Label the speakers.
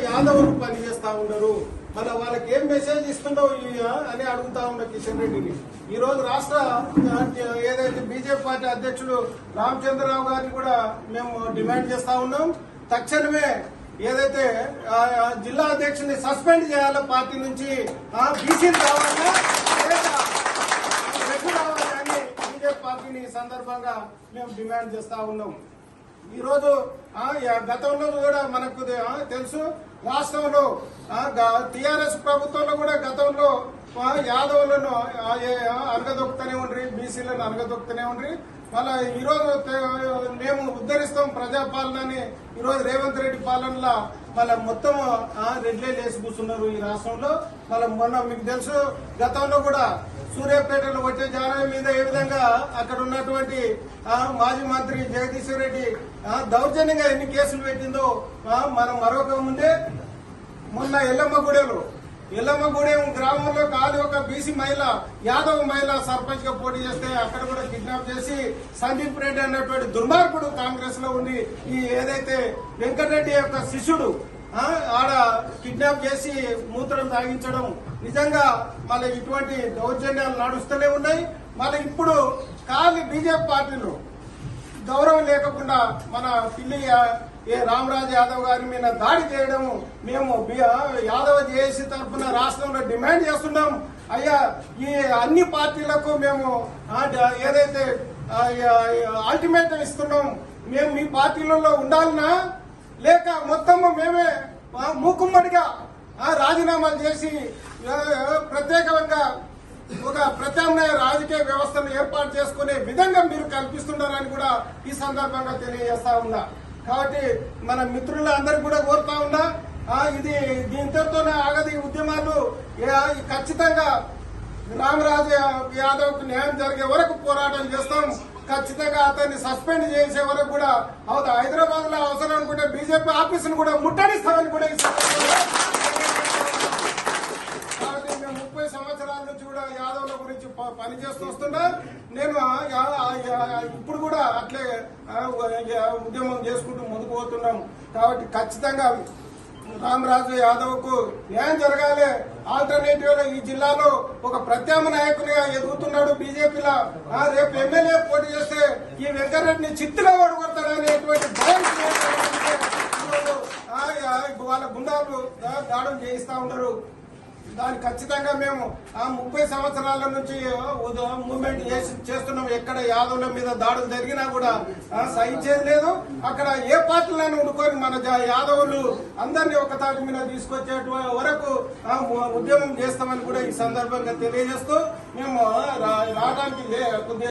Speaker 1: యాదవులు పనిచేస్తా ఉన్నారు. మళ్ళీ వాళ్ళకి ఏం మెసేజ్ ఇస్తుండో అని అడుగుతా ఉన్నా కిషన్ రెడ్డిని. ఈ రోజు రాష్ట్ర ఏదైతే బీజేపీ పార్టీ అధ్యక్షుడు రామచంద్రరావు గారిని కూడా మేము డిమాండ్ చేస్తా ఉన్నాం. తక్షణమే ఏదైతే జిల్లా అధ్యక్షుడిని సస్పెండ్ చేయాలో పార్టీ నుంచి బీసీలు కావాలా లేదా రెడ్డి కావాలని బీజేపీ పార్టీని ఈ సందర్భంగా మేము డిమాండ్ చేస్తా ఉన్నాం. ఈ రోజు గతంలో కూడా మనకు తెలుసు, రాష్ట్రంలో టిఆర్ఎస్ ప్రభుత్వంలో కూడా గతంలో యాదవులను అరగదొక్కుతూనే ఉండ్రి, బీసీలను అరగదొక్కుతూనే ఉండ్రి. మళ్ళా ఈరోజు మేము ఉద్ధరిస్తాం ప్రజాపాలనని ఈరోజు రేవంత్ రెడ్డి పాలనలో మళ్ళీ మొత్తం రెడ్లే లేసి కూర్చున్నారు ఈ రాష్ట్రంలో. మళ్ళీ మొన్న మీకు తెలుసు, గతంలో కూడా సూర్యాపేటలో వచ్చే జానవి మీద ఏ విధంగా అక్కడ ఉన్నటువంటి మాజీ మంత్రి జగదీశ్వర్ రెడ్డి దౌర్జన్యంగా ఎన్ని కేసులు పెట్టిందో మనం మరొక ముందే మొన్న ఎల్లమ్మగూడెం గ్రామంలో కాదు ఒక బీసీ మహిళ, యాదవ్ మహిళ సర్పంచ్ గా పోటీ చేస్తే అక్కడ కూడా కిడ్నాప్ చేసి సందీప్ రెడ్డి అన్నటువంటి దుర్మార్గుడు కాంగ్రెస్ లో ఉండి ఈ ఏదైతే వెంకటరెడ్డి యొక్క శిష్యుడు ఆడ కిడ్నాప్ చేసి మూత్రం తాగించడం, నిజంగా మళ్ళీ ఇటువంటి దౌర్జన్యాలు నడుస్తూనే ఉన్నాయి. మళ్ళీ ఇప్పుడు బీజేపీ పార్టీలో గౌరవం లేకుండా మన పిల్లి రామరాజు యాదవ్ గారి మీద దాడి చేయడం మేము యాదవ్ జేఏసీ తరఫున రాష్ట్రంలో డిమాండ్ చేస్తున్నాం. అయ్యా, ఈ అన్ని పార్టీలకు మేము ఏదైతే అల్టిమేటం ఇస్తున్నాం, మేము మీ పార్టీలలో ఉండాలనా లేక మొత్తము మేమే మూకుమ్మడిగా రాజీనామాలు చేసి ప్రత్యేకంగా ఒక ప్రత్యామ్నాయ రాజకీయ వ్యవస్థను ఏర్పాటు చేసుకునే విధంగా మీరు కల్పిస్తున్నారని కూడా ఈ సందర్భంగా తెలియజేస్తా ఉన్నా. కాబట్టి మన మిత్రులందరికీ కూడా కోరుతా ఉన్నా, ఇది దీంతోనే ఆగది ఉద్యమాలు. ఖచ్చితంగా రామరాజు యాదవ్ కు న్యాయం జరిగే వరకు పోరాటం చేస్తాం. ఖచ్చితంగా అతన్ని సస్పెండ్ చేసే వరకు కూడా హైదరాబాద్ లో అవసరం అనుకుంటే బీజేపీ ఆఫీసును కూడా ముట్టడిస్తామని కూడా ఈ సందర్భంగా. కాబట్టి మేము 30 సంవత్సరాల నుంచి కూడా యాదవ్ల గురించి పనిచేస్తూ వస్తున్నా. నేను ఇప్పుడు కూడా అట్లే ఉద్యమం చేసుకుంటూ ముందుకు పోతున్నాం. కాబట్టి ఖచ్చితంగా రామరాజు యాదవ్ కు న్యాయం జరగాలి. ఆల్టర్నేటివ్ లో ఈ జిల్లాలో ఒక ప్రత్యామ్నాయ నాయకునిగా ఎదుగుతున్నాడు బీజేపీలో. రేపు ఎమ్మెల్యే పోటీ చేస్తే ఈ వెంకటరెడ్డిని చిత్తుగా ఓడగొడతాడనేటువంటి భయం వాళ్ళ గుండాలు దాడులు చేయిస్తా ఉన్నారు. దాన్ని ఖచ్చితంగా మేము 30 సంవత్సరాల నుంచి మూవ్మెంట్ చేస్తున్నాం. ఎక్కడ యాదవుల మీద దాడులు జరిగినా కూడా సహించేది లేదు. అక్కడ ఏ పార్టీలను ఉండుకొని మన యాదవులు అందరినీ ఒక తాటి మీద తీసుకొచ్చే వరకు ఉద్యమం చేస్తామని కూడా ఈ సందర్భంగా తెలియజేస్తూ మేము రావడానికి